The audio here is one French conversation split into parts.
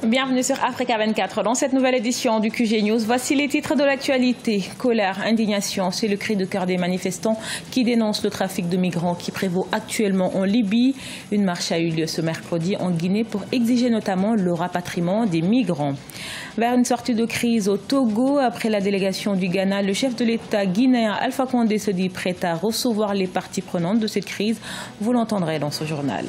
Bienvenue sur Africa 24. Dans cette nouvelle édition du QG News, voici les titres de l'actualité. Colère, indignation, c'est le cri de cœur des manifestants qui dénoncent le trafic de migrants qui prévaut actuellement en Libye. Une marche a eu lieu ce mercredi en Guinée pour exiger notamment le rapatriement des migrants. Vers une sortie de crise au Togo, après la délégation du Ghana, le chef de l'État guinéen Alpha Condé se dit prêt à recevoir les parties prenantes de cette crise. Vous l'entendrez dans ce journal.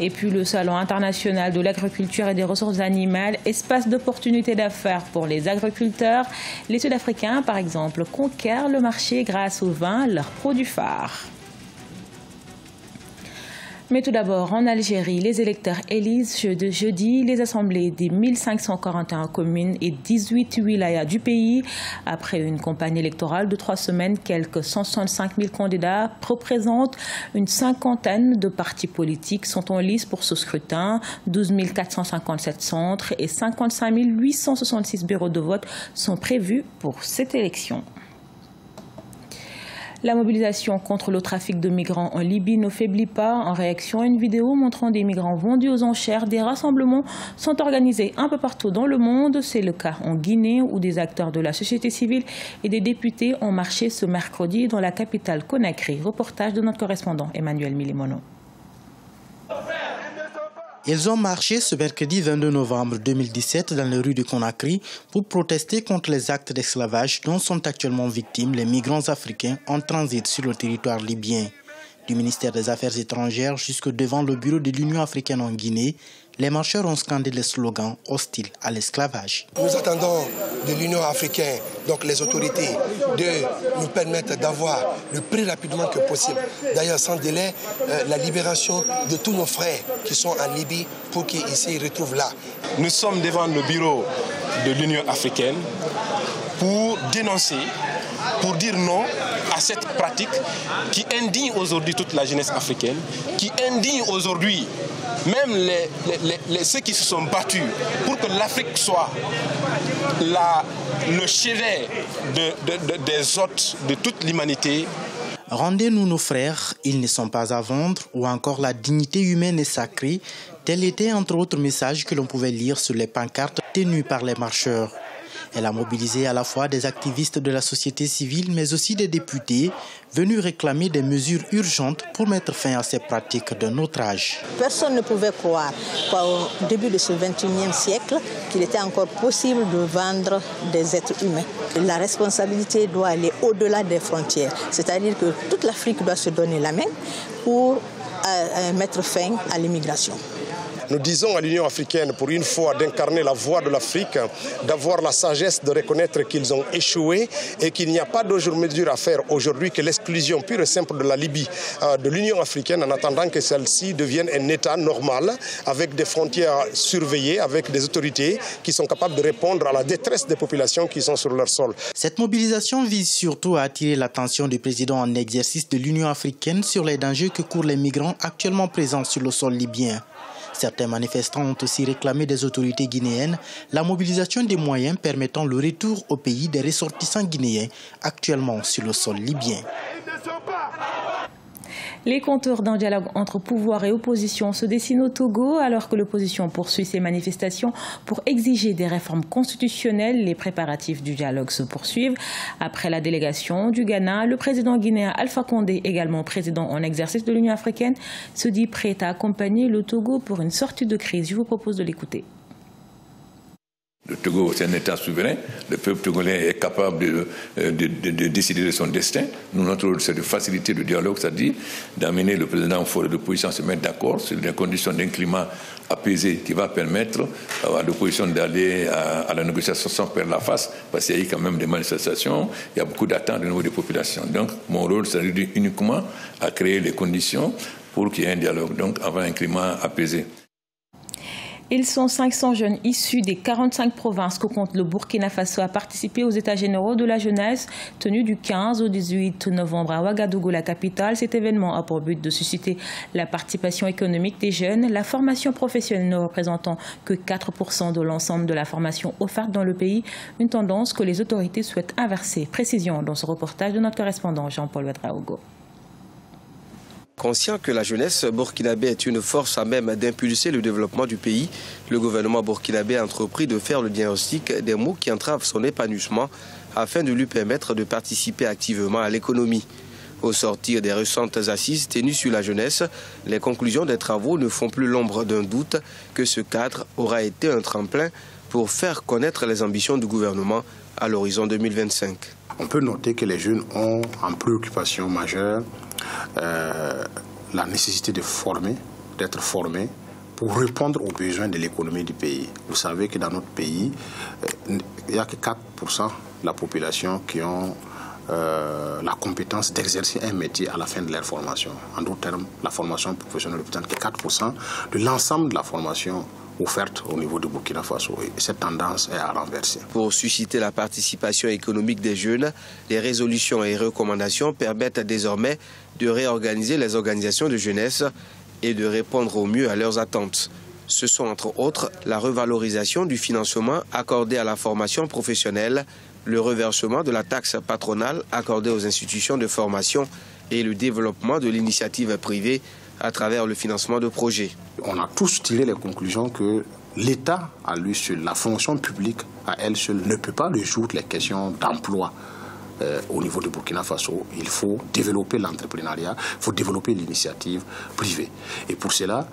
Et puis le Salon international de l'agriculture et des ressources animales, espace d'opportunités d'affaires pour les agriculteurs. Les Sud-Africains, par exemple, conquièrent le marché grâce au vin, leur produit phare. Mais tout d'abord, en Algérie, les électeurs élisent jeudi les assemblées des 1541 communes et 18 wilayas du pays. Après une campagne électorale de 3 semaines, quelques 165 000 candidats représentent une cinquantaine de partis politiques sont en lice pour ce scrutin. 12 457 centres et 55 866 bureaux de vote sont prévus pour cette élection. La mobilisation contre le trafic de migrants en Libye ne faiblit pas. En réaction à une vidéo montrant des migrants vendus aux enchères, des rassemblements sont organisés un peu partout dans le monde. C'est le cas en Guinée où des acteurs de la société civile et des députés ont marché ce mercredi dans la capitale Conakry. Reportage de notre correspondant Emmanuel Milimono. Ils ont marché ce mercredi 22 novembre 2017 dans les rues de Conakry pour protester contre les actes d'esclavage dont sont actuellement victimes les migrants africains en transit sur le territoire libyen. Du ministère des Affaires étrangères jusque devant le bureau de l'Union africaine en Guinée, les marcheurs ont scandé les slogans hostiles à l'esclavage. Nous attendons de l'Union africaine, donc les autorités, de nous permettre d'avoir le plus rapidement que possible, d'ailleurs sans délai, la libération de tous nos frères qui sont en Libye pour qu'ils s'y retrouvent là. Nous sommes devant le bureau de l'Union africaine pour dénoncer, pour dire non à cette pratique qui indigne aujourd'hui toute la jeunesse africaine, qui indigne aujourd'hui même ceux qui se sont battus pour que l'Afrique soit le chevet des hôtes de toute l'humanité. Rendez-nous nos frères, ils ne sont pas à vendre, ou encore la dignité humaine est sacrée, tel était entre autres messages que l'on pouvait lire sur les pancartes tenues par les marcheurs. Elle a mobilisé à la fois des activistes de la société civile, mais aussi des députés venus réclamer des mesures urgentes pour mettre fin à ces pratiques d'un autre âge. Personne ne pouvait croire qu'au début de ce 21e siècle, qu'il était encore possible de vendre des êtres humains. La responsabilité doit aller au-delà des frontières, c'est-à-dire que toute l'Afrique doit se donner la main pour mettre fin à l'immigration. Nous disons à l'Union africaine, pour une fois, d'incarner la voix de l'Afrique, d'avoir la sagesse de reconnaître qu'ils ont échoué et qu'il n'y a pas d'autre mesure à faire aujourd'hui que l'exclusion pure et simple de la Libye de l'Union africaine en attendant que celle-ci devienne un État normal avec des frontières surveillées, avec des autorités qui sont capables de répondre à la détresse des populations qui sont sur leur sol. Cette mobilisation vise surtout à attirer l'attention du président en exercice de l'Union africaine sur les dangers que courent les migrants actuellement présents sur le sol libyen. Certains manifestants ont aussi réclamé des autorités guinéennes la mobilisation des moyens permettant le retour au pays des ressortissants guinéens actuellement sur le sol libyen. Les contours d'un dialogue entre pouvoir et opposition se dessinent au Togo alors que l'opposition poursuit ses manifestations pour exiger des réformes constitutionnelles. Les préparatifs du dialogue se poursuivent. Après la délégation du Ghana, le président guinéen Alpha Condé, également président en exercice de l'Union africaine, se dit prêt à accompagner le Togo pour une sortie de crise. Je vous propose de l'écouter. Le Togo, c'est un État souverain. Le peuple togolais est capable de décider de son destin. Nous, notre rôle, c'est de faciliter le dialogue, c'est-à-dire d'amener le président au forum de l'opposition à se mettre d'accord sur les conditions d'un climat apaisé qui va permettre à l'opposition d'aller à la négociation sans perdre la face, parce qu'il y a eu quand même des manifestations, il y a beaucoup d'attentes au niveau des populations. Donc, mon rôle, c'est uniquement à créer les conditions pour qu'il y ait un dialogue, donc avoir un climat apaisé. Ils sont 500 jeunes issus des 45 provinces que compte le Burkina Faso à participer aux États généraux de la jeunesse tenus du 15 au 18 novembre à Ouagadougou, la capitale. Cet événement a pour but de susciter la participation économique des jeunes, la formation professionnelle ne représentant que 4% de l'ensemble de la formation offerte dans le pays, une tendance que les autorités souhaitent inverser. Précision dans ce reportage de notre correspondant Jean-Paul Ouedraogo. Conscient que la jeunesse burkinabé est une force à même d'impulser le développement du pays, le gouvernement burkinabé a entrepris de faire le diagnostic des maux qui entravent son épanouissement afin de lui permettre de participer activement à l'économie. Au sortir des récentes assises tenues sur la jeunesse, les conclusions des travaux ne font plus l'ombre d'un doute que ce cadre aura été un tremplin pour faire connaître les ambitions du gouvernement à l'horizon 2025. On peut noter que les jeunes ont en préoccupation majeure la nécessité de d'être formés pour répondre aux besoins de l'économie du pays. Vous savez que dans notre pays, il n'y a que 4% de la population qui ont la compétence d'exercer un métier à la fin de leur formation. En d'autres termes, la formation professionnelle représente que 4% de l'ensemble de la formation offerte au niveau du Burkina Faso. Et cette tendance est à renverser. Pour susciter la participation économique des jeunes, les résolutions et recommandations permettent désormais de réorganiser les organisations de jeunesse et de répondre au mieux à leurs attentes. Ce sont entre autres la revalorisation du financement accordé à la formation professionnelle, le reversement de la taxe patronale accordée aux institutions de formation et le développement de l'initiative privée à travers le financement de projets. On a tous tiré les conclusions que l'État, à lui seul, la fonction publique à elle seule, ne peut pas résoudre les questions d'emploi au niveau du Burkina Faso. Il faut développer l'entrepreneuriat, il faut développer l'initiative privée. Et pour cela,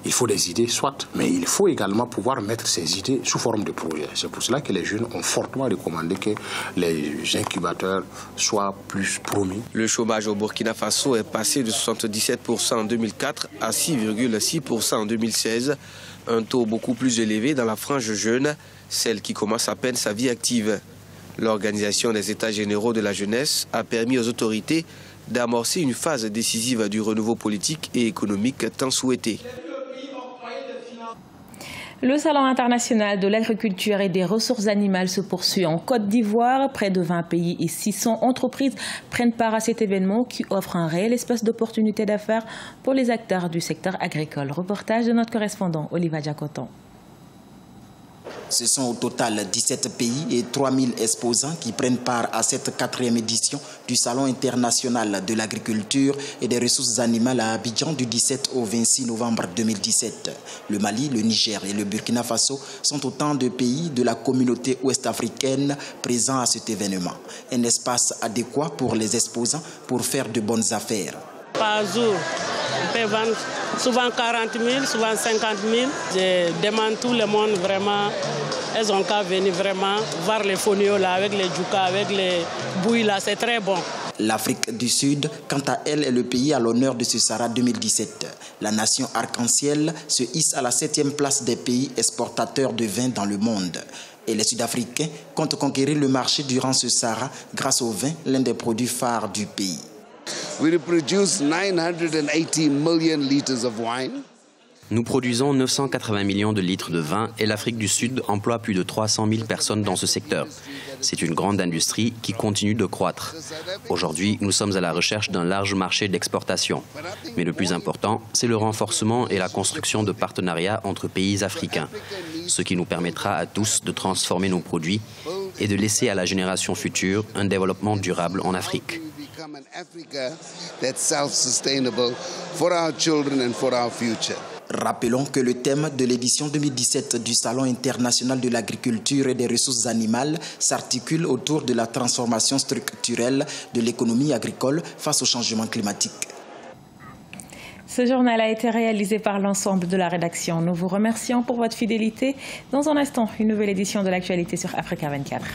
il faut des idées, soit, mais il faut également pouvoir mettre ces idées sous forme de projet. C'est pour cela que les jeunes ont fortement recommandé que les incubateurs soient plus promis. Le chômage au Burkina Faso est passé de 77% en 2004 à 6,6% en 2016, un taux beaucoup plus élevé dans la frange jeune, celle qui commence à peine sa vie active. L'organisation des États généraux de la jeunesse a permis aux autorités d'amorcer une phase décisive du renouveau politique et économique tant souhaité. Le Salon international de l'agriculture et des ressources animales se poursuit en Côte d'Ivoire. Près de 20 pays et 600 entreprises prennent part à cet événement qui offre un réel espace d'opportunité d'affaires pour les acteurs du secteur agricole. Reportage de notre correspondant Oliva Diakoton. Ce sont au total 17 pays et 3000 exposants qui prennent part à cette 4e édition du Salon international de l'agriculture et des ressources animales à Abidjan du 17 au 26 novembre 2017. Le Mali, le Niger et le Burkina Faso sont autant de pays de la communauté ouest-africaine présents à cet événement. Un espace adéquat pour les exposants pour faire de bonnes affaires. Par jour, on peut vendre souvent 40 000, souvent 50 000. Je demande tout le monde vraiment, elles ont qu'à venir vraiment voir les fonio là, avec les djouka, avec les bouilles là, c'est très bon. L'Afrique du Sud, quant à elle, est le pays à l'honneur de ce Sahara 2017. La nation arc-en-ciel se hisse à la 7e place des pays exportateurs de vin dans le monde. Et les Sud-Africains comptent conquérir le marché durant ce Sahara grâce au vin, l'un des produits phares du pays. Nous produisons 980 millions de litres de vin et l'Afrique du Sud emploie plus de 300 000 personnes dans ce secteur. C'est une grande industrie qui continue de croître. Aujourd'hui, nous sommes à la recherche d'un large marché d'exportation. Mais le plus important, c'est le renforcement et la construction de partenariats entre pays africains, ce qui nous permettra à tous de transformer nos produits et de laisser à la génération future un développement durable en Afrique. Rappelons que le thème de l'édition 2017 du Salon international de l'agriculture et des ressources animales s'articule autour de la transformation structurelle de l'économie agricole face au changement climatique. Ce journal a été réalisé par l'ensemble de la rédaction. Nous vous remercions pour votre fidélité. Dans un instant, une nouvelle édition de l'actualité sur Africa 24.